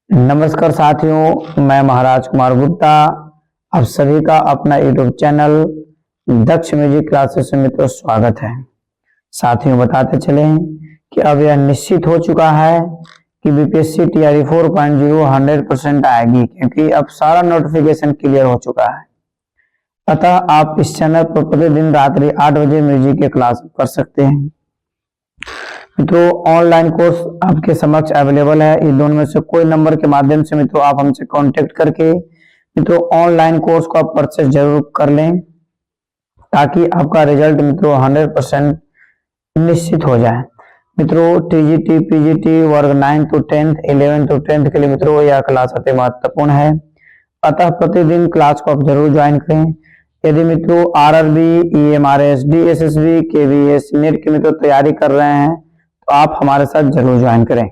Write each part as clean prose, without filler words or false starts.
नमस्कार साथियों, मैं महाराज कुमार गुप्ता आप सभी का अपना यूट्यूब चैनल दक्ष म्यूजिक क्लासेस में मित्रों स्वागत है। साथियों बताते चले कि अब यह निश्चित हो चुका है कि बीपीएससी टीआरई 4.0 100% आएगी, क्योंकि अब सारा नोटिफिकेशन क्लियर हो चुका है। अतः आप इस चैनल पर प्रतिदिन रात्रि 8 बजे म्यूजिक के क्लास कर सकते हैं। मित्रों ऑनलाइन कोर्स आपके समक्ष अवेलेबल है। इन दोनों में से कोई नंबर के माध्यम से मित्रों आप हमसे कांटेक्ट करके मित्रों ऑनलाइन कोर्स को आप परचेस जरूर कर लें, ताकि आपका रिजल्ट मित्रों 100% निश्चित हो जाए। मित्रों टीजीटी पीजीटी वर्ग 9 to 10th 11 to 10th के लिए मित्रों यह क्लास अति महत्वपूर्ण है। अतः प्रतिदिन क्लास को आप जरूर ज्वाइन करें। यदि मित्रों RRB, EMRS, DSSB, KVS, net की मित्रों तैयारी कर रहे हैं तो आप हमारे साथ जरूर ज्वाइन करें।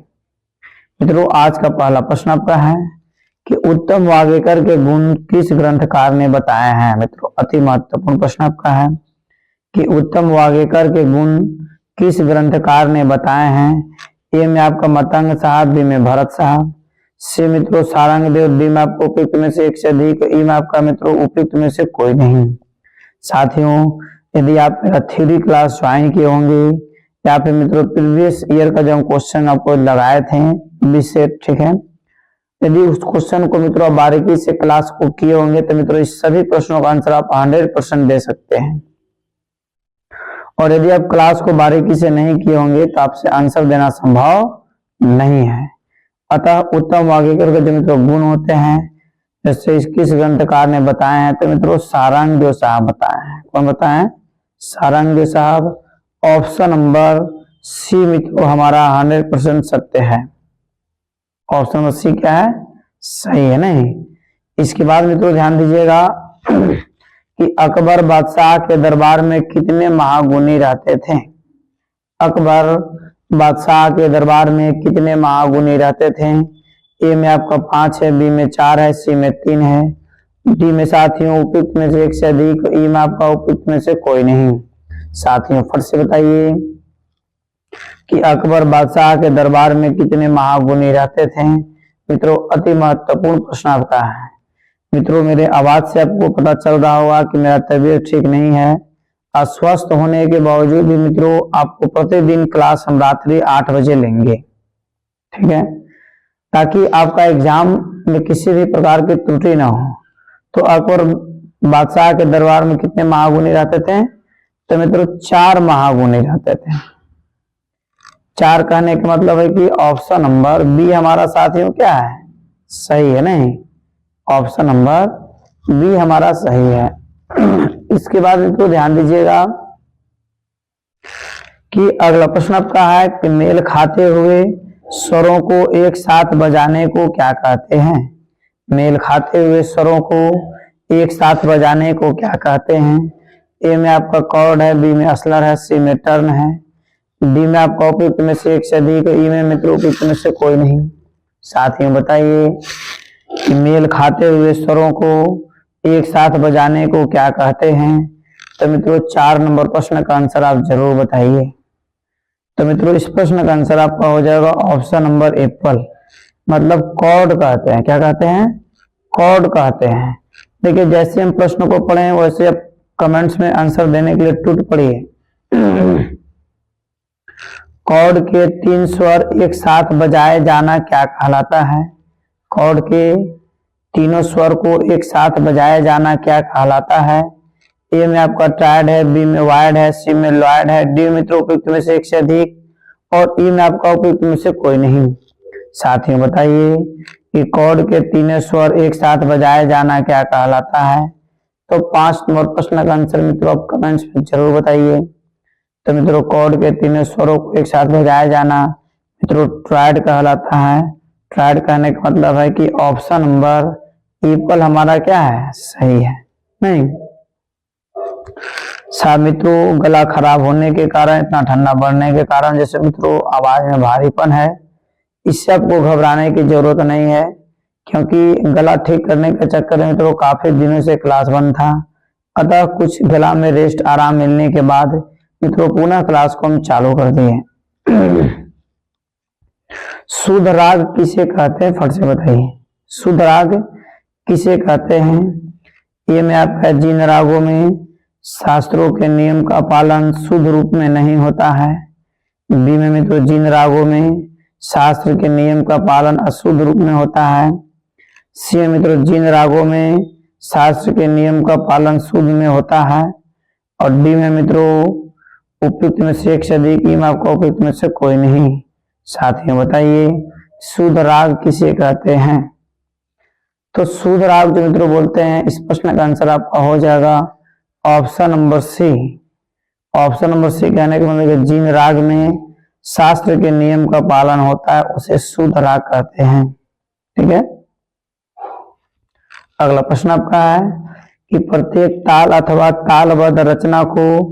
मित्रों आज का पहला प्रश्न आपका है कि उत्तम वाग्यकर के गुण किस ग्रंथकार ने बताए हैं। मित्रों अति महत्वपूर्ण प्रश्न आपका है कि उत्तम वाग्यकर के गुण किस ग्रंथकार ने बताए हैं। ए में आपका मतंग साहब, बी में भरत साहब, सी मित्रों सारंगदेव, डी में आपको उपयुक्त में से एक से अधिक, ई में आपका मित्रों उपयुक्त में से कोई नहीं। साथियों यदि आप मेरा थ्योरी क्लास ज्वाइन किए होंगे या फिर मित्रों प्रीवियस ईयर का जो हम क्वेश्चन आपको लगाए थे 20 से, ठीक है, यदि उस क्वेश्चन को मित्रों बारीकी से क्लास को किए होंगे तो मित्रों इस सभी प्रश्नों का आंसर आप 100% दे सकते हैं। और यदि आप क्लास को बारीकी से नहीं किए होंगे तो आपसे आंसर देना संभव नहीं है। अतः उत्तम वाग्यकर के जो मित्रों गुण होते हैं जैसे इस किस ग्रंथकार ने बताए हैं, तो मित्रों सारंगदेव साहब बताए हैं। कौन बताए हैं? सारंगदेव साहब। ऑप्शन नंबर सी मित्रों हमारा 100% सत्य है। ऑप्शन नंबर सी क्या है? सही है नहीं। इसके बाद मित्रों ध्यान दीजिएगा कि अकबर बादशाह के दरबार में कितने महागुणी रहते थे। अकबर बादशाह के दरबार में कितने महागुणी रहते थे। ए में आपका 5 है, बी में 4 है, सी में 3 है, डी में साथियों उपयुक्त में से एक से अधिक, ई में आपका उपयुक्त में से कोई नहीं। साथियों फट से बताइए कि अकबर बादशाह के दरबार में कितने महागुणी रहते थे। मित्रों अति महत्वपूर्ण प्रश्न आपका है। मित्रों मेरे आवाज से आपको पता चल रहा होगा कि मेरा तबीयत ठीक नहीं है। अस्वस्थ होने के बावजूद भी मित्रों आपको प्रतिदिन क्लास हम रात्रि 8 बजे लेंगे, ठीक है, ताकि आपका एग्जाम में किसी भी प्रकार की त्रुटि ना हो। तो अकबर बादशाह के दरबार में कितने महागुणी रहते थे? तो मित्रों 4 महागुणी रहते थे। 4 कहने का मतलब है कि ऑप्शन नंबर बी हमारा साथियों क्या है? सही है नहीं। ऑप्शन नंबर बी हमारा सही है। इसके बाद मित्रों ध्यान दीजिएगा कि अगला प्रश्न आपका है कि मेल खाते हुए स्वरों को एक साथ बजाने को क्या कहते हैं। मेल खाते हुए स्वरों को एक साथ बजाने को क्या कहते हैं। ए में आपका कॉर्ड है, बी में अस्लर है, सी में टर्न है, डी में आपका उपयुक्त में से एक से अधिक, ई में मित्रों उपयुक्त में से कोई नहीं। साथियों बताइए कि मेल खाते हुए स्वरों को एक साथ बजाने को क्या कहते हैं। तो मित्रों 4 नंबर प्रश्न का आंसर आप जरूर बताइए। तो मित्रों इस प्रश्न का आंसर आपका हो जाएगा ऑप्शन नंबर एप्पल, मतलब कॉर्ड कहते हैं। क्या कहते हैं? कॉर्ड कहते हैं। देखिए जैसे हम प्रश्न को पढ़े वैसे आप कमेंट्स में आंसर देने के लिए टूट पड़िए। कॉर्ड के 3 स्वर एक साथ बजाए जाना क्या कहलाता है। कॉर्ड के तीनों स्वर को एक साथ बजाया जाना क्या कहलाता है। ए में आपका ट्रायड है, बी में वायड है, सी में लॉयड है, डी मित्रों उपयुक्त में से एक से अधिक और ई में आपका उपयुक्त में से कोई नहीं। साथियों बताइए कि कॉर्ड के तीनों स्वर एक साथ बजाया जाना क्या कहलाता है। तो 5 नंबर प्रश्न का आंसर मित्रों आप कमेंट्स में जरूर बताइए। तो मित्रों कॉर्ड के तीनों स्वरों को एक साथ बजाया जाना मित्रों ट्रायड कहलाता है। ट्रायड कहने का मतलब है कि ऑप्शन नंबर एप्पल हमारा क्या है? सही है नहीं। साहब मित्रों गला खराब होने के कारण, इतना ठंडा बढ़ने के कारण जैसे मित्रों आवाज में भारीपन है, इससे आपको घबराने की जरूरत नहीं है, क्योंकि गला ठीक करने के चक्कर में मित्रों काफी दिनों से क्लास बंद था। अतः कुछ गला में रेस्ट आराम मिलने के बाद मित्रों पुनः क्लास को हम चालू कर दिए। शुद्ध राग किसे कहते हैं, फट से बताइए। शुद्ध राग किसे कहते हैं? ये में आपका जिन रागों में शास्त्रों के नियम का पालन शुद्ध रूप में नहीं होता है। बी में मित्रों जिन रागों में शास्त्र के नियम का पालन अशुद्ध रूप में होता है। सी में मित्रों जिन रागों में शास्त्र के नियम का पालन शुद्ध में होता है। और डी में मित्रों उपयुक्त में से एक से अधिक, आपका उपयुक्त में से कोई नहीं। साथियों बताइए शुद्ध राग किसे कहते हैं? तो शुद्ध राग जो मित्रों बोलते हैं, इस प्रश्न का आंसर आपका हो जाएगा option number C. Option number C कहने का मतलब जिन राग में शास्त्र के नियम का पालन होता है उसे शुद्ध राग कहते हैं। ठीक है, अगला प्रश्न आपका है कि प्रत्येक ताल अथवा तालबद्ध रचना को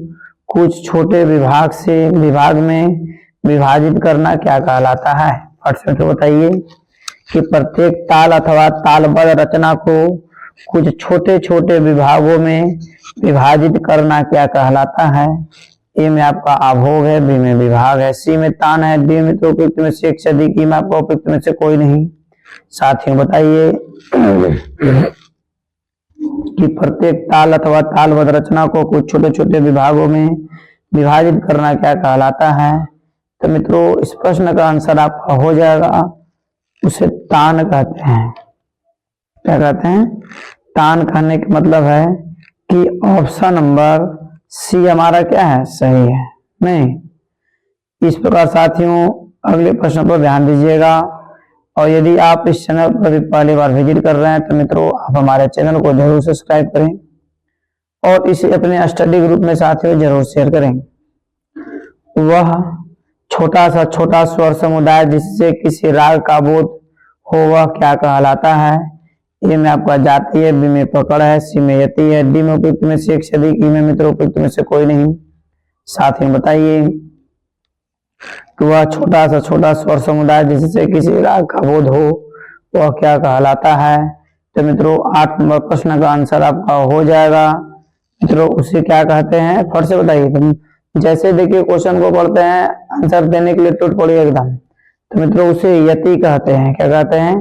कुछ छोटे विभाग में विभाजित करना क्या कहलाता है? फट से तो बताइए कि प्रत्येक ताल अथवा तालबद्ध रचना को कुछ छोटे छोटे विभागों में विभाजित करना क्या कहलाता है? ए में आपका आभोग है, बी में विभाग है, सी में तान है, डी में तो उपयुक्त में से एक से अधिक, में आपका उपयुक्त में से कोई नहीं। साथियों बताइए कि प्रत्येक ताल अथवा तालबद्ध रचना को कुछ छोटे छोटे विभागों में विभाजित करना क्या कहलाता है? तो मित्रों इस प्रश्न का आंसर आपका हो जाएगा, उसे तान कहते हैं। क्या कहते हैं? तान कहने का मतलब है कि ऑप्शन नंबर सी हमारा क्या है, सही है। नहीं, इस प्रकार साथियों अगले प्रश्न पर ध्यान दीजिएगा। और यदि आप इस चैनल पर भी पहली बार विजिट कर रहे हैं तो मित्रों आप हमारे चैनल को जरूर सब्सक्राइब करें और इसे अपने स्टडी ग्रुप में साथियों जरूर शेयर करें। वह छोटा स्वर समुदाय जिससे किसी राग का बोध हो वह क्या कहलाता है? ए में आपका जाति है, बी में पकड़ है, सी में यति है, डी में उपयुक्त में से एक से अधिक, ई में मित्रों उपयुक्त में से कोई नहीं। साथियों बताइए कि वह छोटा स्वर समुदाय जिससे किसी राग का बोध हो वह क्या कहलाता है? तो मित्रों 8 नंबर प्रश्न का आंसर आपका हो जाएगा। मित्रों उसे क्या कहते हैं, फट से बताइए। तुम जैसे देखिए क्वेश्चन को पढ़ते हैं, आंसर देने के लिए टूट पड़ी एकदम। तो मित्रों उसे यति कहते हैं। क्या कहते हैं?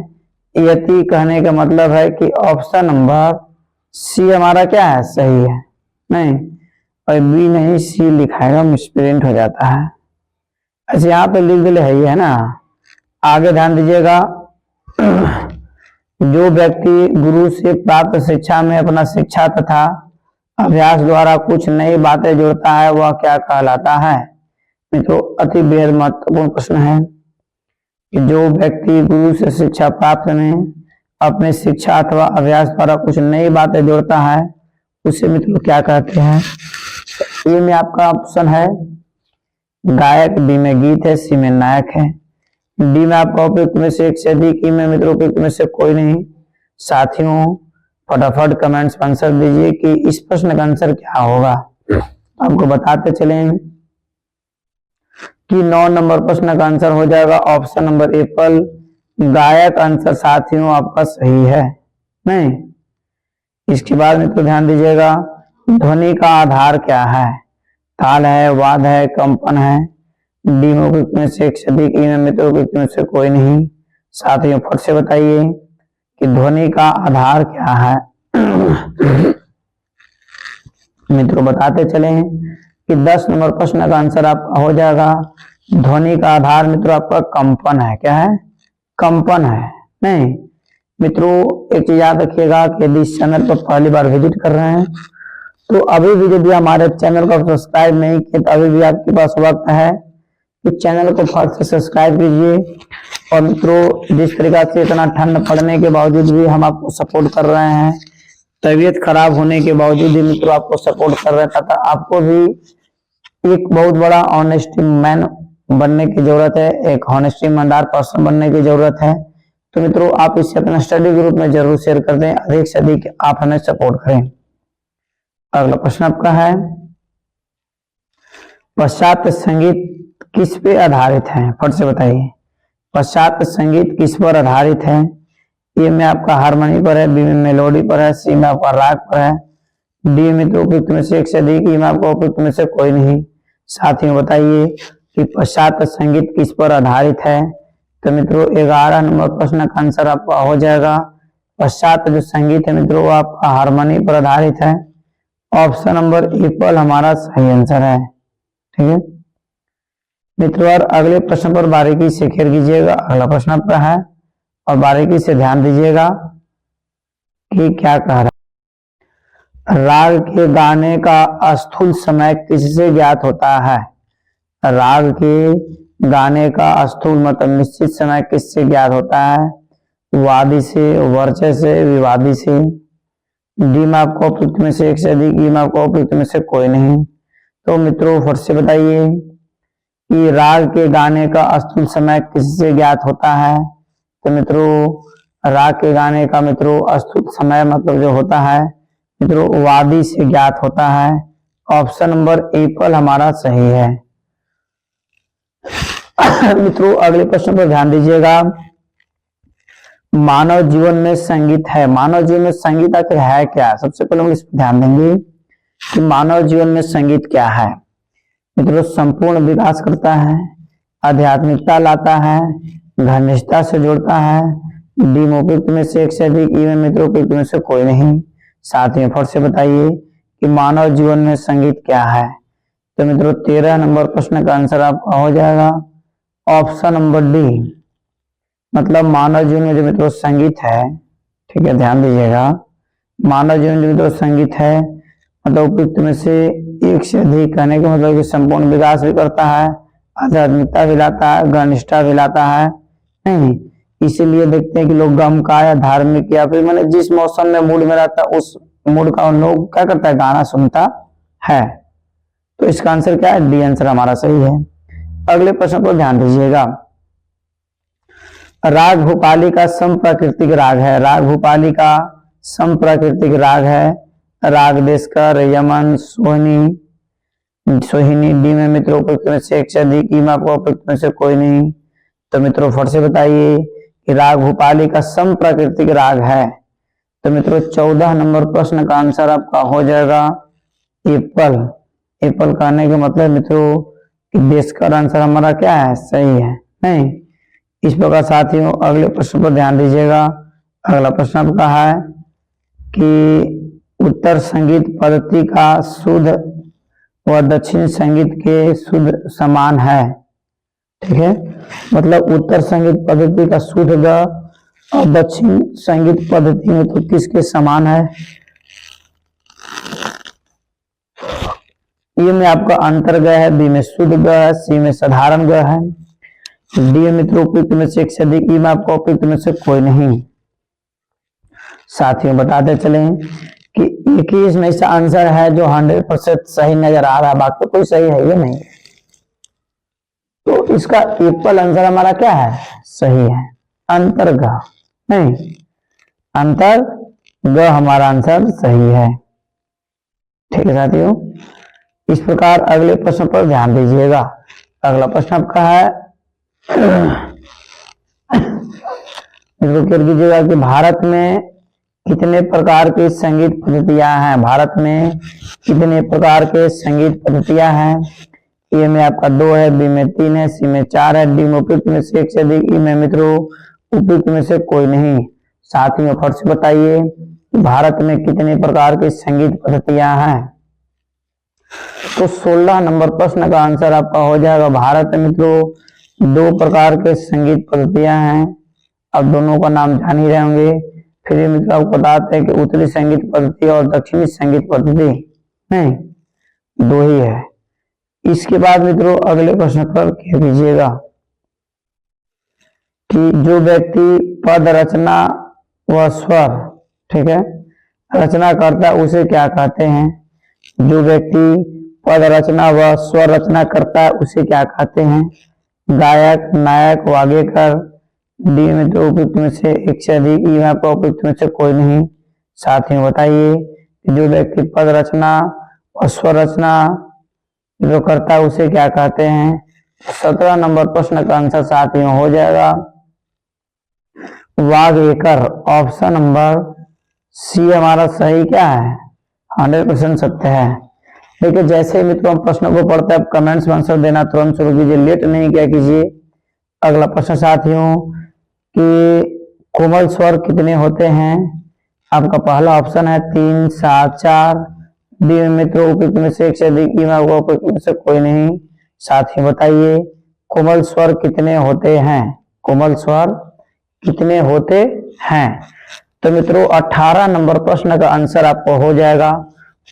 यति कहने का मतलब है कि ऑप्शन नंबर सी हमारा क्या है, सही है। नहीं, और बी नहीं सी लिखाएगा, मिसप्रिंट हो जाता है। ऐसे यहाँ पे लिख दिले है ना। आगे ध्यान दीजिएगा, जो व्यक्ति गुरु से प्राप्त शिक्षा में अपना शिक्षा तथा अभ्यास द्वारा कुछ नई बातें जोड़ता है वह क्या कहलाता है? मित्रों अति बेहद महत्वपूर्ण प्रश्न है कि जो व्यक्ति गुरु से शिक्षा प्राप्त में अपने शिक्षा अथवा अभ्यास द्वारा कुछ नई बातें जोड़ता है उसे मित्रों क्या कहते हैं? ए में आपका ऑप्शन है गायक, बी में गीत है, सी में नायक है, डी में आपका उपयुक्त में से एक से अधिक, ई में मित्रों उपयुक्त में से कोई नहीं। साथियों फटाफट कमेंट्स में आंसर दीजिए कि इस प्रश्न का आंसर क्या होगा। आपको बताते चलें कि 9 नंबर प्रश्न का आंसर हो जाएगा ऑप्शन नंबर एप्पल, गायक आंसर साथियों आपका सही है। नहीं, इसके बाद में तो ध्यान दीजिएगा ध्वनि का आधार क्या है? ताल है, वाद है, कंपन है, डी में उपयुक्त में से एक से अधिक, ई में मित्रों उपयुक्त में से कोई नहीं। साथियों फट से बताइए कि ध्वनि का आधार क्या है। मित्रों बताते चले कि 10 नंबर प्रश्न का आंसर आपका हो जाएगा ध्वनि का आधार मित्रों आपका कंपन है। क्या है? कंपन है। नहीं मित्रों एक चीज याद रखिएगा कि यदि इस चैनल पर पहली बार विजिट कर रहे हैं तो अभी भी यदि हमारे चैनल को सब्सक्राइब नहीं किए तो अभी भी आपके पास वक्त है कि चैनल को फट से सब्सक्राइब कीजिए। और मित्रों जिस तरीका से इतना ठंड पड़ने के बावजूद भी हम आपको सपोर्ट कर रहे हैं, तबीयत खराब होने के बावजूद भी मित्रों आपको सपोर्ट कर रहे हैं, तथा आपको भी एक बहुत बड़ा ऑनेस्टी मैन बनने की जरूरत है, एक ऑनेस्टी ईमानदार पर्सन बनने की जरूरत है। तो मित्रों आप इसे अपना स्टडी ग्रुप में जरूर शेयर कर दें, अधिक से अधिक आप हमें सपोर्ट करें। अगला प्रश्न आपका है पाश्चात्य संगीत किस पे आधारित है? फट से बताइए पाश्चात्य संगीत किस पर आधारित है? ए में आपका हारमोनी पर है, बी में मेलोडी पर है, सी में आपका राग पर है, डी में तो उपयुक्त में से एक से अधिक, ई में आपका उपयुक्त में से कोई नहीं। साथियों बताइए कि पाश्चात्य संगीत किस पर आधारित है? तो मित्रों 11 नंबर प्रश्न का आंसर आपका हो जाएगा। पश्चात जो संगीत है मित्रों वो आपका हारमोनी पर आधारित है। ऑप्शन नंबर एप्पल हमारा सही आंसर है। ठीक है मित्रों, और अगले प्रश्न पर बारीकी से खेल कीजिएगा। अगला प्रश्न आपका है और बारीकी से ध्यान दीजिएगा कि क्या कह रहा है। राग के गाने का स्थूल समय किससे ज्ञात होता है? राग के गाने का स्थूल मतलब निश्चित समय किससे ज्ञात होता है? वादी से, वर्चे से, विवादी से। डी में आपको उपयुक्त में से एक से अधिक, ई में आपको उपयुक्त में से कोई नहीं। तो मित्रों फट से बताइए कि राग के गाने का स्थूल समय किससे ज्ञात होता है? तो मित्रों राग के गाने का मित्रों स्थूल समय मतलब जो होता है मित्रों वादी से ज्ञात होता है। ऑप्शन नंबर एप्पल हमारा सही है। मित्रों अगले प्रश्न पर ध्यान दीजिएगा। मानव जीवन में संगीत है। मानव जीवन में संगीत आखिर है क्या? सबसे पहले हम इस पर ध्यान देंगे कि मानव जीवन में संगीत क्या है। मित्रों संपूर्ण विकास करता है, आध्यात्मिकता लाता है, घनिष्ठता से जोड़ता है। डी में उपयुक्त में से एक से अधिक, ई में मित्रों उपयुक्त में से कोई नहीं। साथ ही फट से बताइए कि मानव जीवन में संगीत क्या है। तो मित्रों 13 नंबर प्रश्न का आंसर आपका हो जाएगा ऑप्शन नंबर डी, मतलब मानव जीवन में जो मित्रों संगीत है। ठीक है ध्यान दीजिएगा, मानव जीवन जो मित्रों संगीत है मतलब उपयुक्त में से एक से अधिक कहने का मतलब कि संपूर्ण विकास भी करता है, आध्यात्मिकता भी लाता है, घनिष्ठता भी लाता है। नहीं इसीलिए देखते हैं कि लोग गम का या धार्मिक या फिर मैंने जिस मौसम में मूड में रहता है उस मूड का उन लोग क्या करता है गाना सुनता है। तो इसका आंसर क्या है? डी आंसर हमारा सही है। अगले प्रश्न पर ध्यान दीजिएगा। राग भूपाली का समप्राकृतिक राग है। राग भूपाली का समप्राकृतिक राग है राग देशकर, यमन, सोहिनी। डी में मित्रों उपयुक्त में से एक से अधिक, ई में आपको उपयुक्त में से कोई नहीं। तो मित्रों फट से बताइए कि राग भूपाली का समप्राकृतिक राग है। तो मित्रों 14 नंबर प्रश्न का आंसर आपका हो जाएगा एप्पल। एप्पल कहने का मतलब मित्रों कि देशकर आंसर हमारा क्या है? सही है। नहीं इस प्रकार साथियों अगले प्रश्न पर ध्यान दीजिएगा। अगला प्रश्न आपका है कि उत्तर संगीत पद्धति का शुद्ध व दक्षिण संगीत के शुद्ध समान है। ठीक है मतलब उत्तर संगीत पद्धति का शुद्ध ग और दक्षिण संगीत पद्धति में तो किसके समान है? ये में आपका अंतर ग है, बी में शुद्ध ग है, सी में साधारण ग है, डी मित्रों उपयुक्त में से एक से अधिक, ई में आपको उपयुक्त में से कोई नहीं। साथियों बताते चले कि एक ही इसमें ऐसा आंसर है जो 100% सही नजर आ रहा है, बाकी कोई सही है ये नहीं। तो इसका एप्पल आंसर हमारा क्या है? सही है। अंतर ग नहीं, अंतर ग हमारा आंसर सही है। ठीक है साथियों, इस प्रकार अगले प्रश्न पर ध्यान दीजिएगा। अगला प्रश्न आपका है कह दीजिएगा कि भारत में कितने प्रकार की संगीत पद्धतियां हैं? भारत में कितने प्रकार के संगीत पद्धतियां हैं? ए में आपका 2 है, बी में 3 है, सी में 4 है, डी में उपयुक्त में से एक से अधिक, ई में मित्रों उपयुक्त में से कोई नहीं। साथ ही में फट से बताइए भारत में कितने प्रकार की संगीत पद्धतियां हैं? तो 16 नंबर प्रश्न का आंसर आपका हो जाएगा भारत में मित्रों 2 प्रकार के संगीत पद्धतियां हैं। अब दोनों का नाम जान ही रहे होंगे। फिर ये मित्रों आपको बताते हैं कि उत्तरी संगीत पद्धति और दक्षिणी संगीत पद्धति नहीं 2 ही है। इसके बाद मित्रों अगले प्रश्न पर कह दीजिएगा कि जो व्यक्ति पद रचना व स्वर ठीक है रचना करता है उसे क्या कहते हैं? जो व्यक्ति पद रचना व स्वर रचना करता है उसे क्या कहते हैं? गायक, नायक, वाग्यकार। डी में तो उपयुक्त में से एक से अधिक, ई में आपको उपयुक्त में से कोई नहीं। साथ ही बताइए कि जो व्यक्ति पद रचना और स्वर रचना जो करता है उसे क्या कहते हैं? 17 नंबर प्रश्न का आंसर साथ ही हो जाएगा वाग्यकार। ऑप्शन नंबर सी हमारा सही क्या है? 100% सत्य है। देखिए जैसे ही मित्रों हम प्रश्नों को पढ़ते हैं कमेंट्स में आंसर देना तुरंत शुरू कीजिए, लेट नहीं क्या कीजिए। अगला प्रश्न साथियों कि कोमल स्वर कितने होते हैं। आपका पहला ऑप्शन है 3, 7, 4। डी में मित्रों उपयुक्त में से एक से अधिक, ई में आपका उपयुक्त में से कोई नहीं। साथ ही बताइए कोमल स्वर कितने होते हैं, कोमल स्वर कितने होते हैं। तो मित्रों 18 नंबर प्रश्न का आंसर आपको हो जाएगा,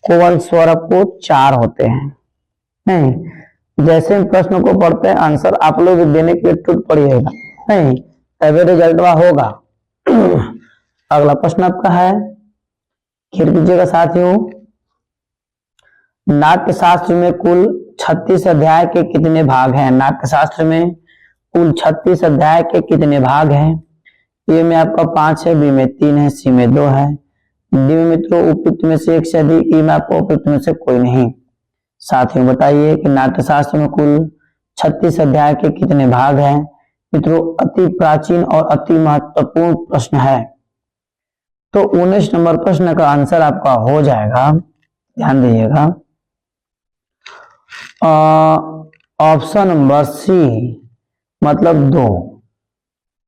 कोमल स्वर आपको 4 होते हैं। नहीं, जैसे हम प्रश्न को पढ़ते हैं आंसर आप लोग देने के लिए टूट पड़िएगा, नहीं तभी रिजल्ट होगा। अगला प्रश्न आपका है, खेल कीजिएगा साथियों। नाट्य शास्त्र में कुल 36 अध्याय के कितने भाग हैं। नाट्य शास्त्र में कुल 36 अध्याय के कितने भाग हैं। ए में आपका 5 है, बी में 3 है, सी में 2 है, डी में मित्रों उपयुक्त में से एक से अधिक, ई में आपको उपयुक्त में से कोई नहीं। साथियों बताइए कि नाट्य शास्त्र में कुल 36 अध्याय के कितने भाग हैं। मित्रों अति प्राचीन और अति महत्वपूर्ण प्रश्न है, तो 19 नंबर प्रश्न का आंसर आपका हो जाएगा, ध्यान दीजिएगा, ऑप्शन नंबर सी मतलब 2।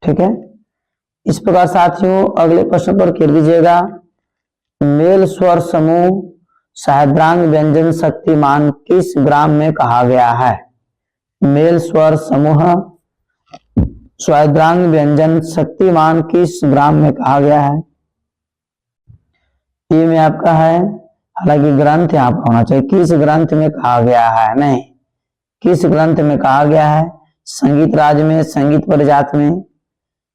ठीक है, इस प्रकार साथियों अगले प्रश्न पर खेल दीजिएगा। मेल स्वर समूह सह्याद्रांग व्यंजन शक्तिमान किस ग्राम में कहा गया है। मेल स्वर समूह सह्याद्रांग व्यंजन शक्तिमान किस ग्राम में कहा गया है। ये में आपका है, हालांकि ग्रंथ यहाँ पर होना चाहिए, किस ग्रंथ में कहा गया है, नहीं किस ग्रंथ में कहा गया है। संगीत राज में, संगीत परिजात में,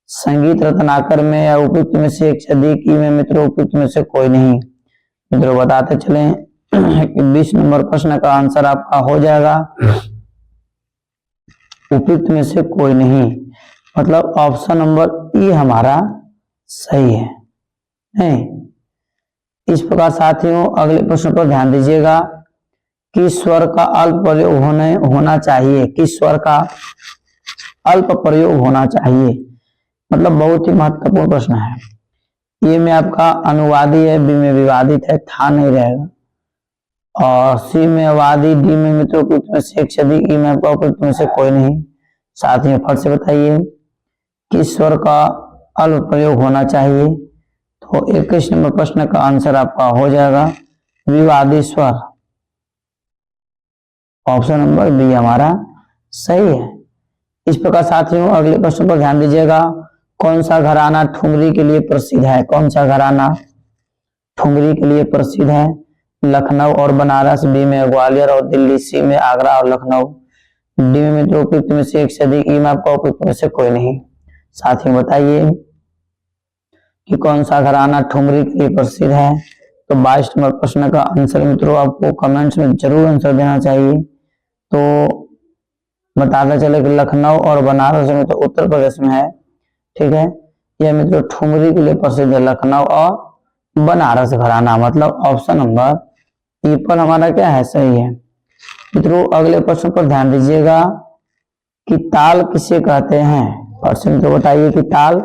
संगीत रत्नाकर में, या उपयुक्त में से एक से अधिक, ई में मित्रों उपयुक्त में से कोई नहीं। मित्रों बताते चलें कि 20 नंबर प्रश्न का आंसर आपका हो जाएगा उपयुक्त में से कोई नहीं, मतलब ऑप्शन नंबर ई हमारा सही है। नहीं, इस प्रकार साथियों अगले प्रश्न पर ध्यान दीजिएगा। किस स्वर का अल्प प्रयोग होना चाहिए, किस स्वर का अल्प प्रयोग होना चाहिए, मतलब बहुत ही महत्वपूर्ण प्रश्न है। ये में आपका अनुवादी है, बी में विवादित है, था नहीं रहेगा, और सी में अवादी, डी में मित्रों उपयुक्त में से एक से अधिक, ई में आपका उपयुक्त में से कोई नहीं। साथ ही फट से बताइए किस स्वर का अल्प प्रयोग होना चाहिए। तो 21 नंबर प्रश्न का आंसर आपका हो जाएगा विवादी स्वर, ऑप्शन नंबर बी हमारा सही है। इस प्रकार साथियों अगले प्रश्न पर ध्यान दीजिएगा। कौन सा घराना ठुमरी के लिए प्रसिद्ध है, कौन सा घराना ठुमरी के लिए प्रसिद्ध है। लखनऊ और बनारस, बी में ग्वालियर और दिल्ली, सी में आगरा और लखनऊ, डी में मित्रों उपयुक्त में से एक से अधिक, ई में आपका उपयुक्त में से कोई नहीं। साथियों बताइए कि कौन सा घराना ठुमरी के लिए प्रसिद्ध है। तो 22 नंबर प्रश्न का आंसर मित्रों आपको कमेंट्स में जरूर आंसर देना चाहिए। तो बताता चले कि लखनऊ और बनारस में तो उत्तर प्रदेश में है। ठीक है, यह मित्रों ठुमरी के लिए प्रसिद्ध है, लखनऊ और बनारस घराना, मतलब ऑप्शन नंबर ई पर हमारा क्या है, सही है। मित्रों अगले प्रश्न पर ध्यान दीजिएगा कि ताल किसे कहते हैं। प्रश्न तो बताइए कि ताल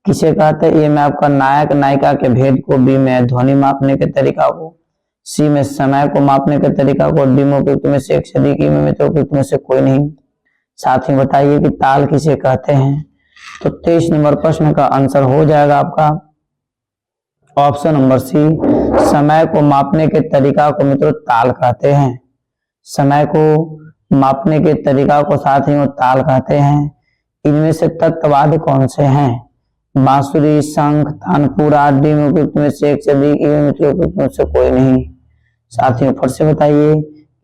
किसे कहते हैं। ए में आपका नायक नायिका के भेद को, बी में ध्वनि मापने के तरीका को, सी में समय को मापने के तरीका को, डी में उपयुक्त में से एक से अधिक, ई में मित्रों उपयुक्त में से कोई नहीं। साथ ही बताइए कि ताल किसे कहते हैं। तो 23 नंबर प्रश्न का आंसर हो जाएगा आपका ऑप्शन नंबर सी, समय को मापने के तरीका को मित्रों ताल कहते हैं। समय को मापने के तरीका को साथ ही ताल कहते हैं। इनमें से तत्ववाद कौन से हैं। बांसुरी, शंख, तानपुरा, डी में उपयुक्त में से एक से अधिक, ई में मित्रों उपयुक्त में से कोई नहीं। साथियों फिर से बताइए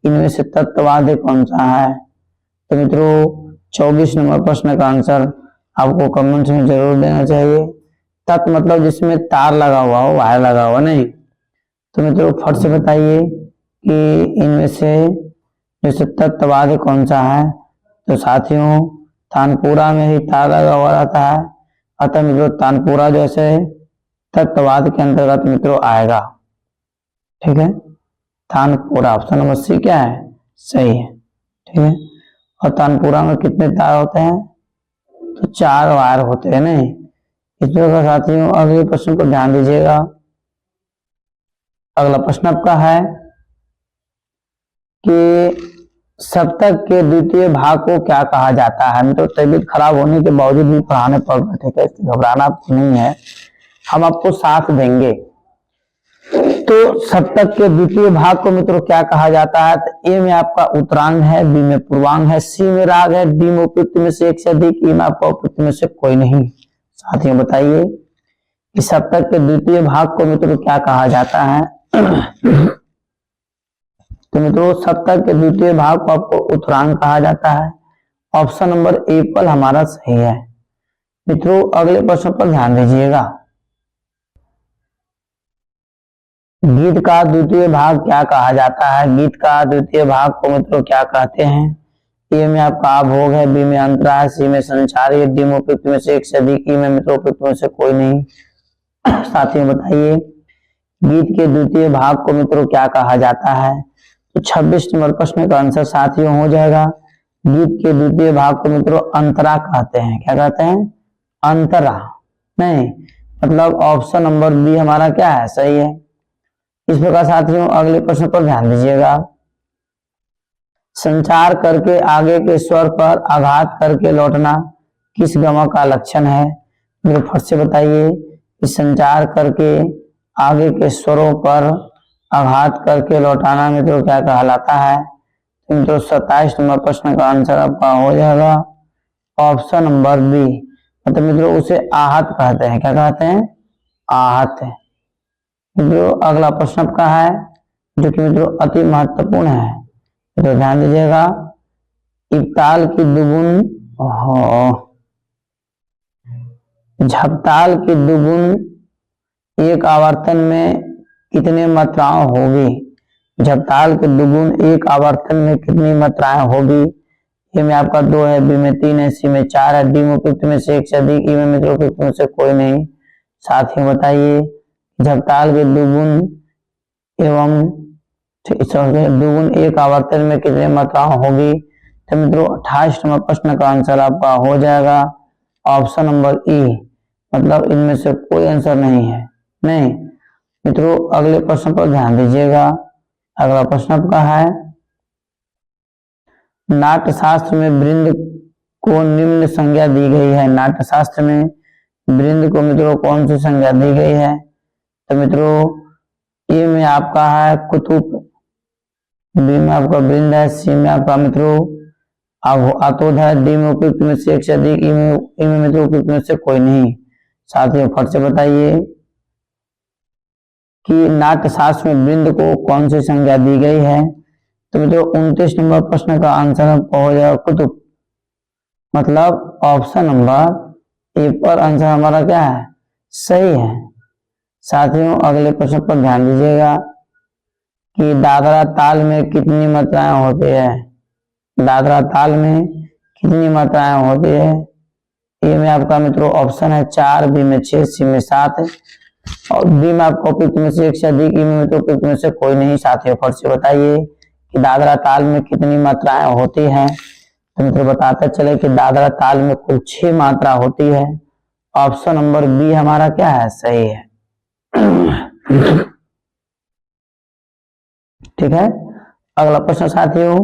इनमें से तत्ववाद कौन सा है। तो मित्रों 24 नंबर प्रश्न का आंसर आपको कमेंट्स में जरूर देना चाहिए। तत्व मतलब जिसमें तार लगा हुआ हो, वायर लगा हुआ, नहीं। तो मित्रों फट से बताइए कि इनमें से जैसे तत्ववाद कौन सा है। तो साथियों तानपुरा में ही तार लगा हुआ रहता है, अतः मित्रों तानपुरा जैसे तत्ववाद के अंतर्गत मित्रों आएगा। ठीक है, तानपुरा ऑप्शन नंबर सी क्या है, सही है। ठीक है, और तानपुरा में कितने तार होते हैं, तो 4 वायर होते हैं, नहीं। इस प्रकार साथियों अगले प्रश्न पर ध्यान दीजिएगा। अगला प्रश्न आपका है कि सप्तक के द्वितीय भाग को क्या कहा जाता है? मित्रों, तबीयत खराब होने के बावजूद भी पढ़ाने पड़ रहे, ठीक है, घबराना आपको नहीं है, हम आपको साथ देंगे। तो सप्तक के द्वितीय भाग को मित्रों क्या कहा जाता है? तो ए में आपका उत्तरांग है, बी में पूर्वांग है, सी में राग है, डी में उपयुक्त में से एक से अधिक, ई में आपका उपयुक्त में से कोई नहीं। साथियों बताइए कि सप्तक के द्वितीय भाग को मित्रों क्या कहा जाता है? तो मित्रों सप्तक के द्वितीय भाग को आपको उत्तरांग कहा जाता है। ऑप्शन नंबर एप्पल हमारा सही है। मित्रों अगले प्रश्न पर ध्यान दीजिएगा। गीत का द्वितीय भाग क्या कहा जाता है? गीत का द्वितीय भाग को मित्रों क्या कहते हैं? ए में आपका भोग है, बी में अंतरा है, सी में संचार है, डी में उपयुक्त में से एक से अधिक, ई में मित्रों उपयुक्त में से कोई नहीं। साथियों बताइए गीत के द्वितीय भाग को मित्रों क्या कहा जाता है? तो 26 नंबर प्रश्न का आंसर साथियों हो जाएगा गीत के द्वितीय भाग को मित्रों अंतरा कहते हैं। क्या कहते हैं? अंतरा। नहीं, मतलब ऑप्शन नंबर बी हमारा क्या है? सही है। इस प्रकार साथियों अगले प्रश्न पर ध्यान दीजिएगा। संचार करके आगे के स्वर पर आघात करके लौटना किस गमक का लक्षण है? मेरे फट से बताइए कि संचार करके आगे के स्वरों पर आघात करके लौटाना मित्रों क्या कहलाता है? तो मित्रों 27 नंबर प्रश्न का आंसर आपका हो जाएगा ऑप्शन नंबर बी, मतलब मित्रों उसे आहत कहते हैं। क्या कहते हैं? आहत है। मित्रों अगला प्रश्न आपका है जो कि मित्रों अति महत्वपूर्ण है, तो ध्यान दीजिएगा। इकताल की दुगुन झपताल की दुगुन एक आवर्तन में कितने मात्राएं होगी? झपताल के दुगुन एक आवर्तन में कितनी मात्राएं होगी? ए में आपका 2 है, बी में 3 है, सी में 4 है, डी में उपयुक्त में से एक से अधिक, ई में मित्रों उपयुक्त में से कोई नहीं। साथियों बताइए झपताल के दुगुन एवं दुगुन एक आवर्तन में कितने मात्राएं होगी? तो मित्रों 28 नंबर प्रश्न का आंसर आपका हो जाएगा ऑप्शन नंबर ई, मतलब इनमें से कोई आंसर नहीं है। नहीं मित्रों अगले प्रश्न पर ध्यान दीजिएगा। अगला प्रश्न आपका है नाट्य शास्त्र में वृंद को निम्न संज्ञा दी गई है। नाट्य शास्त्र में वृंद को मित्रों कौन सी संज्ञा दी गई है? तो मित्रों ए में आपका है कुतुब, बी में आपका वृंद है, सी में आपका मित्रों आतोद है, डी में उपयुक्त में से एक से अधिक, ई में मित्रों उपयुक्त में से कोई नहीं। साथियों फट से बताइए कि नाट्य शास्त्र में वृंद को कौन सी संज्ञा दी गई है? तो मित्रों 29 नंबर प्रश्न का आंसर हो जाएगा कुतुब, मतलब ऑप्शन नंबर ए पर आंसर हमारा क्या है? सही है। साथियों अगले प्रश्न पर ध्यान दीजिएगा कि दादरा ताल में कितनी मात्राएं होती है? दादरा ताल में कितनी मात्राएं होती है? ए में आपका मित्रों ऑप्शन है 4, बी में 6, सी में 7 और डी में आपको उपयुक्त में से एक से अधिक, ई में मित्रों उपयुक्त में से कोई नहीं। साथियों फट से बताइए कि दादरा ताल में कितनी मात्राएं होती हैं? तो मित्रों बताते चले कि दादरा ताल में कुल 6 मात्रा होती है। ऑप्शन नंबर बी हमारा क्या है? सही है। ठीक है। अगला प्रश्न साथियों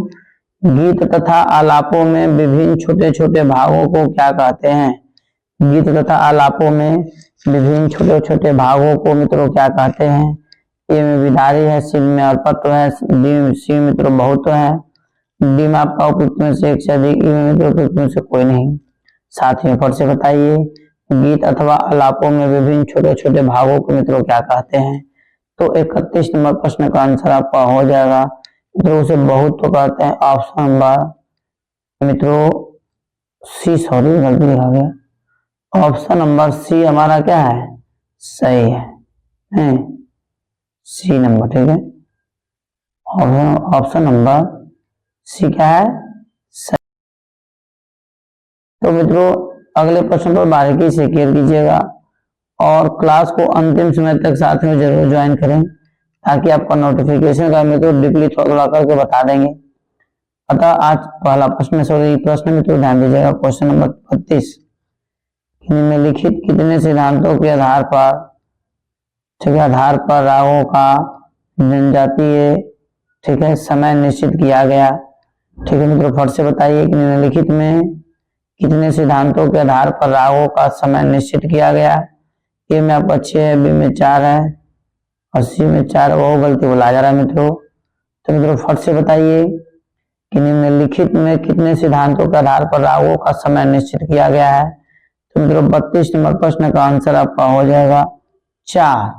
गीत तथा आलापों में विभिन्न छोटे छोटे भागों को क्या कहते हैं? गीत तथा आलापों में विभिन्न छोटे छोटे भागों को मित्रों क्या कहते हैं? ए में विदारी है, सी में अल्पत्व है, सी में मित्रों बहुत्व है, डी में आपका उपयुक्त में से एक से अधिक, ई में मित्रों उपयुक्त में से कोई नहीं। साथियों फट से बताइए गीत अथवा आलापों में विभिन्न छोटे छोटे भागों को मित्रों क्या कहते हैं? तो 31 नंबर प्रश्न का आंसर आपका हो जाएगा मित्रों उसे बहुत तो कहते हैं ऑप्शन नंबर मित्रों सी, सॉरी गलती लिखा गया, ऑप्शन नंबर सी हमारा क्या है? सही है, सी नंबर। ठीक है, ऑप्शन नंबर सी क्या है? सही। तो मित्रों अगले प्रश्न पर बारीकी से केयर कीजिएगा और क्लास को अंतिम समय तक साथ में जरूर ज्वाइन करें ताकि आपका नोटिफिकेशन का मित्रों डिपली थोड़ा करके बता देंगे। अतः आज पहला प्रश्न मित्रों ध्यान दीजिएगा। क्वेश्चन नंबर 32 निम्नलिखित कितने सिद्धांतों के आधार पर, ठीक है, आधार पर रागों का जनजातीय, ठीक है, समय निश्चित किया गया? ठीक है मित्रों, फट से बताइए कि निम्नलिखित में कितने सिद्धांतों के आधार पर रागों का समय निश्चित किया गया। ए में आपका 6 है, बी में 4 है और सी में 4। वो गलती बोला जा रहा है मित्रों। तो मित्रों फट से बताइए कि निम्नलिखित में कितने सिद्धांतों के आधार पर रागों का समय निश्चित किया गया है। तो मित्रों 32 नंबर प्रश्न का आंसर आपका हो जाएगा 4,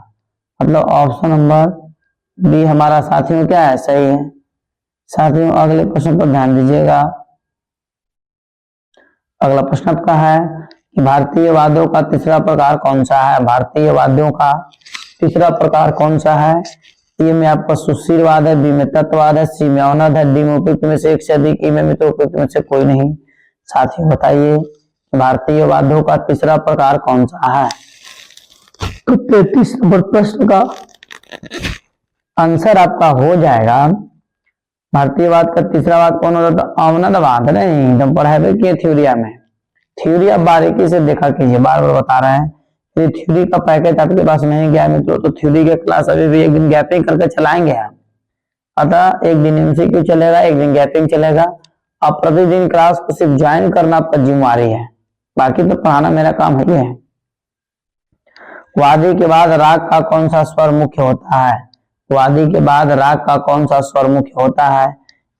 मतलब ऑप्शन नंबर बी हमारा साथियों क्या है, सही है। साथियों अगले प्रश्न पर ध्यान दीजिएगा। अगला प्रश्न आपका है कि भारतीय वाद्यों का तीसरा प्रकार कौन सा है। भारतीय वाद्यों का तीसरा प्रकार कौन सा है। ए में आपका सुशीलवाद है, बी में तत्ववाद है, सी में अवनद है, डी में उपयुक्त में से एक से अधिक, ई में मित्रों उपयुक्त में से कोई नहीं। साथियों बताइए भारतीय वाद्यों का तीसरा प्रकार कौन सा है। तो 33 नंबर प्रश्न का आंसर आपका हो जाएगा भारतीय वाद का तीसरा वाद कौन होता है, अवनद वाद। नहीं एकदम पढ़ाई किए थ्योरिया में, थ्योरी आप बारीकी से देखा कीजिए, बार बार बता रहे हैं। यदि थ्योरी का पैकेज आपके पास नहीं गया मित्रों तो थ्योरी के क्लास अभी भी एक दिन गैपिंग करके चलाएंगे हम। अतः एक दिन एमसीक्यू चलेगा, एक दिन गैपिंग चलेगा। अब प्रतिदिन क्लास को सिर्फ ज्वाइन करना आपका जिम्मेवारी है, बाकी तो पढ़ाना मेरा काम ही है। वादी के बाद राग का कौन सा स्वर मुख्य होता है। वादी के बाद राग का कौन सा स्वर मुख्य होता है।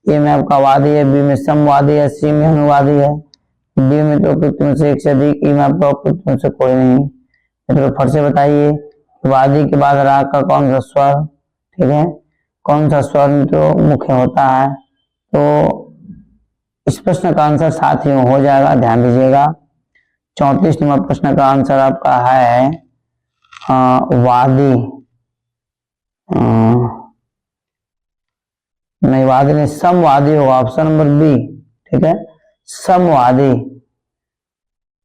ए में आपका वादी है, बी में समवादी है, सी में अनुवादी है, डी में तो उपयुक्त में से एक से अधिक, ई में आपका उपयुक्त में से कोई नहीं। तो फट से बताइए वादी के बाद राग का कौन सा स्वर, ठीक है, कौन सा स्वर तो मुख्य होता है। तो इस प्रश्न का आंसर साथियों हो जाएगा, ध्यान दीजिएगा। 34 नंबर प्रश्न का आंसर आपका है वादी, नहीं वादी नहीं, समवादी होगा, ऑप्शन नंबर बी, ठीक है, समवादी।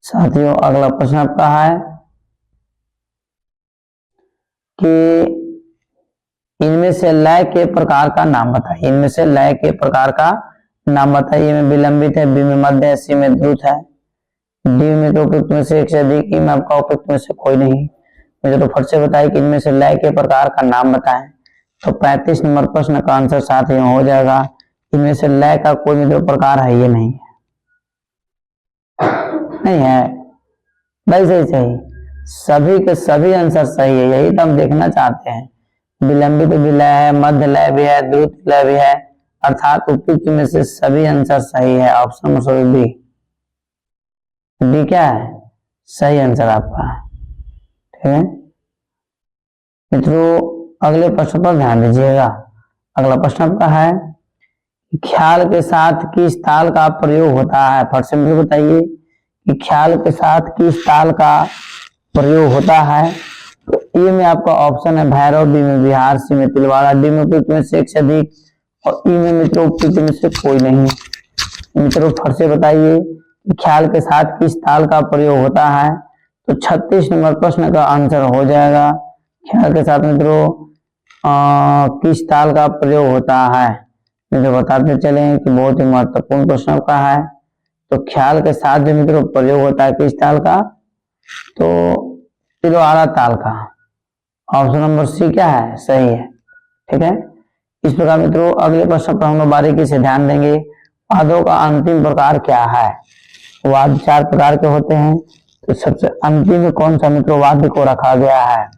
साथियों अगला प्रश्न आपका है कि इनमें से लय के प्रकार का नाम बताइए। इनमें से लय के प्रकार का नाम बताइए। में विलंबित है, बी में मध्य है, सी में द्रुत है, डी में तो उपयुक्त में से एक से अधिक, ई में आपका उपयुक्त में से कोई नहीं। मुझे तो फट से बताइए कि इनमें से लय के प्रकार का नाम बताएं। तो 35 नंबर प्रश्न का आंसर साथियों हो जाएगा इनमें से लय का कोई भी दो प्रकार है, ये नहीं है, नहीं है भाई, सही सही, सभी के सभी आंसर सही है, यही तो हम देखना चाहते हैं। विलंबित भी लय है, मध्य लय भी है, द्रुत लय भी है, अर्थात उपयुक्त में से सभी आंसर सही है। ऑप्शन नंबर बी, डी क्या है, सही आंसर आपका, ठीक है मित्रों। अगले प्रश्न पर ध्यान दीजिएगा। अगला प्रश्न आपका है ख्याल के साथ किस ताल का प्रयोग होता है। फट से मुझे बताइए कि ख्याल के साथ किस ताल का प्रयोग होता है। तो ए में आपका ऑप्शन है भैरव, बी में बिहार, सी में तिलवाड़ा, डी में उपयुक्त में से एक से अधिक और ई में मित्रों उपयुक्त में से कोई नहीं। मित्रों फट से बताइए कि ख्याल के साथ किस ताल का प्रयोग होता है। तो 36 नंबर प्रश्न का आंसर हो जाएगा ख्याल के साथ मित्रों किस ताल का प्रयोग होता है। मित्रों बताते चले कि बहुत ही महत्वपूर्ण प्रश्न का है। तो ख्याल के साथ जो मित्रों प्रयोग होता है किस ताल का, तो तिलवाड़ा ताल का। ऑप्शन नंबर सी क्या है, सही है, ठीक है। इस प्रकार मित्रों अगले प्रश्न पर हम लोग बारीकी से ध्यान देंगे। वादों का अंतिम प्रकार क्या है। वाद 4 प्रकार के होते हैं, तो सबसे अंतिम में कौन सा मित्रों वाद्य को रखा गया है।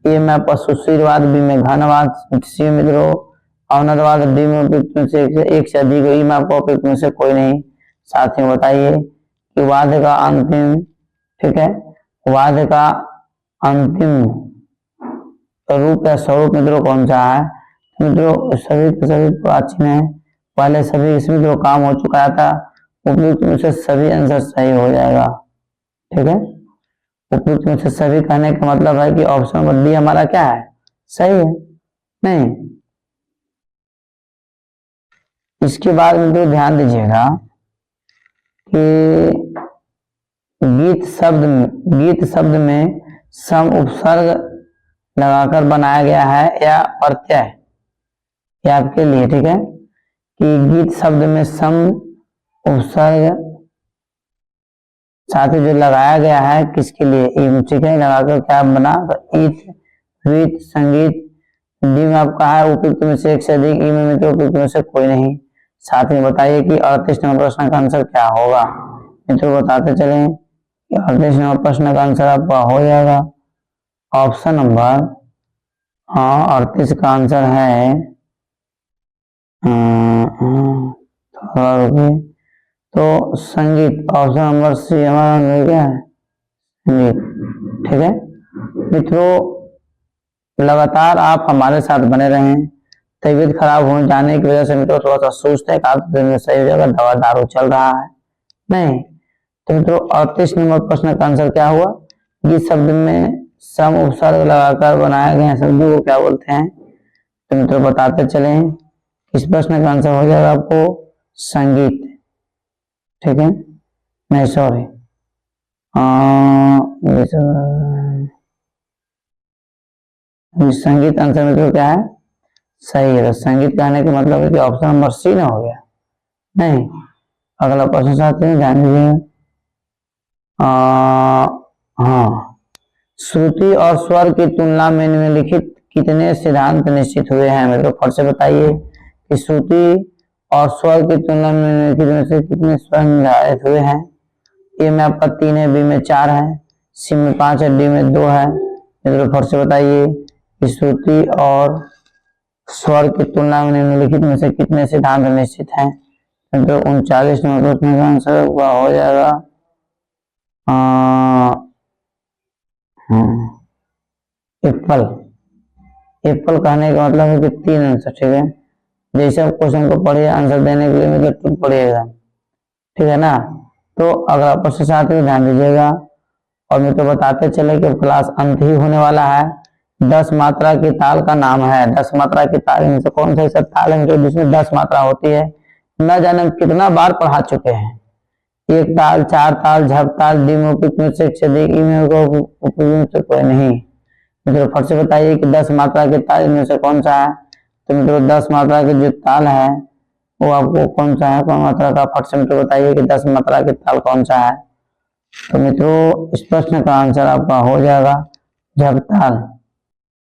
ए में आपका सुशीलवाद, बी में घनवाद, सी में मित्रों अवनदवाद, डी में उपयुक्त में से एक से अधिक, ई में आपको उपयुक्त में से कोई नहीं। साथियों बताइए कि वाद्य का अंतिम, ठीक है, वाद्य का अंतिम रूप या स्वरूप मित्रों कौन सा है। मित्रों सभी के सभी प्राचीन है, पहले सभी इसमें जो काम हो चुका था, उपयुक्त में से सभी आंसर सही हो जाएगा, ठीक है। उपयुक्त में से सभी कहने का मतलब है कि ऑप्शन नंबर डी हमारा क्या है, सही है। नहीं, इसके बाद मित्रों ध्यान दीजिएगा कि गीत शब्द में सम उपसर्ग लगाकर बनाया गया है या प्रत्यय, ये आपके लिए, ठीक है, कि गीत शब्द में सम उपसर्ग साथ ही जो लगाया गया है किसके लिए, ठीक है, लगाकर क्या बना, तो ईत, रीत, संगीत। डी में आपका है उपयुक्त में से एक से अधिक, ई में मित्रों उपयुक्त में से कोई नहीं। साथ ही बताइए कि 38 नंबर प्रश्न का आंसर क्या होगा। मित्रों बताते चले कि 38 नंबर प्रश्न का आंसर आपका हो जाएगा ऑप्शन नंबर 38 का आंसर है थोड़ा रुकिए, तो संगीत। ऑप्शन नंबर सी हमारा क्या है, संगीत। ठीक है मित्रों, लगातार आप हमारे साथ बने रहें। तबीयत खराब हो जाने की वजह से मित्रों थोड़ा सा सुस्त है, दिन में सही जगह दवा दारू चल रहा है नहीं। तो मित्रों 38 नंबर प्रश्न का आंसर क्या हुआ, इस शब्द में सम उपसर्ग लगाकर बनाए गए शब्दों को क्या बोलते हैं। तो मित्रों बताते चले, इस प्रश्न का आंसर हो जाएगा आपको संगीत। ठीक है, नहीं सॉरी, संगीत आंसर मित्रों क्या है, सही है। तो संगीत कहने का मतलब है कि ऑप्शन नंबर सी ना हो गया नहीं। अगला प्रश्न चाहते हैं, ध्यान दीजिएगा। हाँ, श्रुति और स्वर की तुलना में निम्नलिखित कितने सिद्धांत निश्चित हुए हैं। मित्रों फट से बताइए कि श्रुति और स्वर की तुलना में निम्नलिखित में से कितने स्वर निर्धारित हुए हैं। ए में आपका 3 है, बी में 4 है, सी में 5 है, डी में 2 है। मित्रों फट से बताइए कि श्रुति और स्वर की तुलना में निम्नलिखित में से कितने सिद्धांत निश्चित हैं। मित्रों 39 नंबर प्रश्न का आंसर हो जाएगा एप्पल। एप्पल कहने का मतलब है कि 3 आंसर। ठीक है, जैसे आप क्वेश्चन को पढ़िए, आंसर देने के लिए मतलब टूट पड़िएगा, ठीक है ना। तो अगला प्रश्न साथ में ध्यान दीजिएगा। और मैं तो बताते चले कि क्लास अंत ही होने वाला है। 10 मात्रा की ताल का नाम है। 10 मात्रा की ताल में से कौन सा ऐसा ताल है जो जिसमें 10 मात्रा होती है। न जाने हम कितना बार पढ़ा चुके हैं। 1 ताल, 4 ताल, झप ताल, डिमोपिक में से कोई नहीं। मित्रों फट से बताइए कि 10 मात्रा के ताल में से कौन सा है। तो मित्रों 10 मात्रा के जो ताल है वो आपको कौन सा है, कौन मात्रा का, फट से मित्रों बताइए कि 10 मात्रा के ताल कौन सा है। तो मित्रों इस प्रश्न का आंसर आपका हो जाएगा झपताल।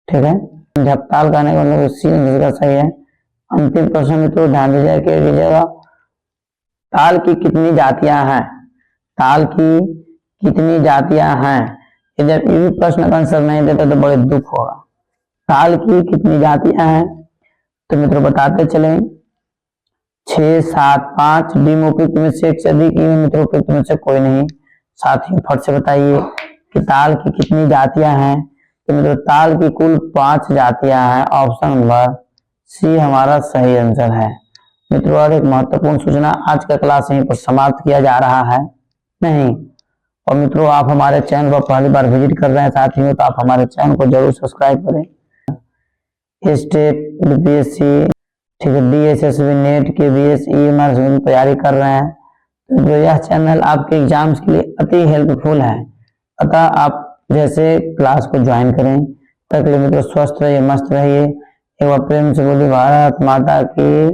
ठीक है, झपताल कहने का मतलब सी का सही है। अंतिम प्रश्न मित्रों ध्यान दीजिएगा, ताल की कितनी जातियां हैं। ताल की कितनी जातियां हैं। जब ये भी प्रश्न का आंसर नहीं देते तो बड़े दुख होगा। ताल की कितनी जातियां हैं। तो मित्रों बताते चले 6, 7, 5, डिमोपिक में से एक से अधिक, मित्रों में से कोई नहीं। साथ ही फट से बताइए कि ताल की कितनी जातियां हैं। तो मित्रों ताल की कुल 5 जातियां हैं। ऑप्शन नंबर सी हमारा सही आंसर है। मित्रों और एक महत्वपूर्ण सूचना, आज का क्लास यहीं पर समाप्त किया जा रहा है नहीं। और मित्रों आप हमारे चैनल पर पहली बार विजिट कर रहे हैं साथ ही तो आप हमारे चैनल को जरूर सब्सक्राइब करें। स्टेट बीपीएससी, ठीक है, डीएसएसबी, नेट के बीएसई तैयारी कर रहे हैं तो यह चैनल आपके एग्जाम्स के लिए अति हेल्पफुल है। अतः आप जैसे क्लास को ज्वाइन करें। तक मित्रों स्वस्थ रहिए, मस्त रहिए। एक बार प्रेम से बोलिए भारत माता की।